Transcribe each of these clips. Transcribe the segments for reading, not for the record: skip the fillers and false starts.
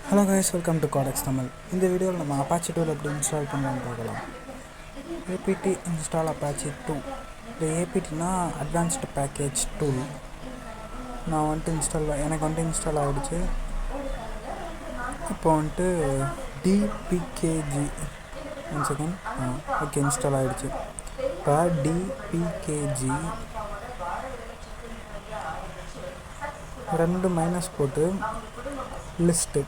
Hello guys, welcome to Codex Tamil. In the video, we will Apache2 install apt install Apache2. The apt na advanced package tool. நான் வந்துட்டு எனக்கு வந்துட்டு install ஆகிடுச்சு. இப்போ வந்துட்டு dpkg one second okay install ஆகிடுச்சு. இப்போ dpkg 2 minus போட்டு லிஸ்ட்டு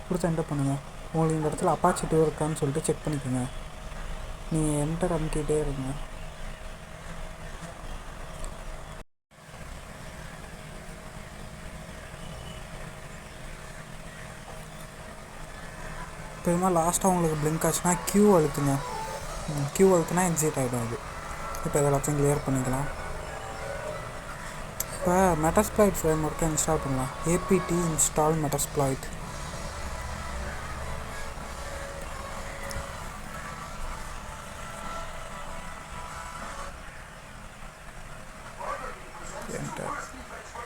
கொடுத்து என்டர் பண்ணுங்கள். உங்களுக்கு இந்த இடத்துல அப்பாச்சி2 இருக்கான்னு சொல்லிட்டு செக் பண்ணிக்கோங்க. நீங்கள் என்டர் அமுக்கிட்டே இருங்க. இப்போ லாஸ்ட்டாக உங்களுக்கு பிளிங்க் ஆச்சுன்னா க்யூ அழுத்துங்க. க்யூ அழுத்துனா எக்ஸிட் ஆகிடும். அது இப்போ எல்லாத்தையும் கிளியர் பண்ணிக்கலாம். இப்போ Metasploit-frameworkl இன்ஸ்டால் பண்ணலாம். apt install Metasploit.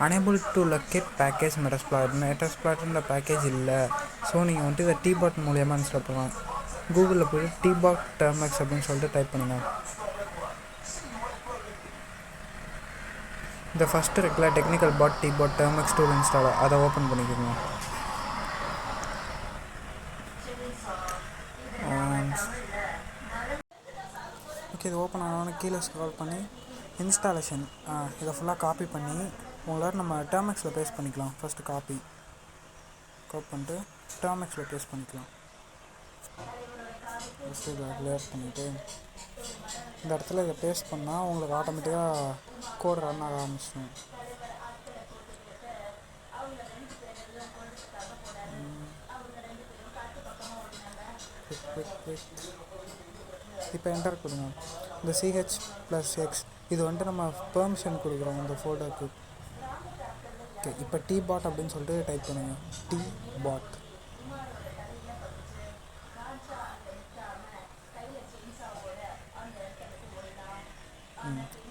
unable to locate package Metasploit இந்த பேக்கேஜ் இல்லை. ஸோ நீங்கள் வந்துட்டு இதை TBOT மூலியமாக இன்ஸ்டால் பண்ணலாம். கூகுளில் போய்ட்டு TBOT TERMUX அப்படின்னு சொல்லிட்டு டைப் பண்ணுங்கள். இந்த ஃபஸ்ட்டு இருக்குல்ல டெக்னிக்கல் பாட் TBOT TERMUX டூல் இன்ஸ்டால், அதை ஓப்பன் பண்ணிக்கோங்க. ஓகே, இது ஓப்பன் ஆனவொன்னே கீழே ஸ்க்ரால் பண்ணி இன்ஸ்டாலேஷன் இதை ஃபுல்லாக காப்பி பண்ணி உங்களால் நம்ம TERMUXல பேஸ்ட் பண்ணிக்கலாம். ஃபஸ்ட்டு காப்பி பண்ணிட்டு TERMUXல பேஸ்ட் பண்ணிக்கலாம். ஃபஸ்ட்டு இதை கிளியர் பண்ணிவிட்டு இந்த இடத்துல இதை பேஸ்ட் பண்ணால் உங்களுக்கு ஆட்டோமேட்டிக்காக கோட் ரன் ஆக ஆரம்பிச்சிடும். இப்போ என்டர் கொடுங்க. இந்த CH+X இது வந்துட்டு நம்ம பெர்மிஷன் கொடுக்குறோம் இந்த ஃபோல்டருக்கு. ஓகே, இப்போ TBOT அப்படின்னு சொல்லிட்டு டைப் பண்ணுங்கள். TBOT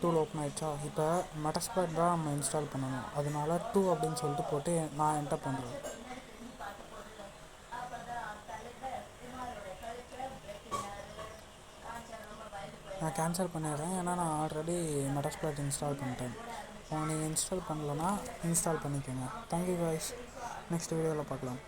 டூல் ஓப்பன் ஆகிடுச்சா? இப்போ Metasploit தான் நம்ம இன்ஸ்டால் பண்ணணும். அதனால 2 அப்படின்னு சொல்லிட்டு போட்டு நான் என்டர் பண்ணுறேன். நான் கேன்சல் பண்ணிடுறேன், ஏன்னா நான் ஆல்ரெடி Metasploit இன்ஸ்டால் பண்ணிட்டேன். நீங்கள் இன்ஸ்டால் பண்ணலன்னா இன்ஸ்டால் பண்ணிக்கோங்க. தேங்க்யூ காய்ஸ், நெக்ஸ்ட் வீடியோவில் பார்க்கலாம்.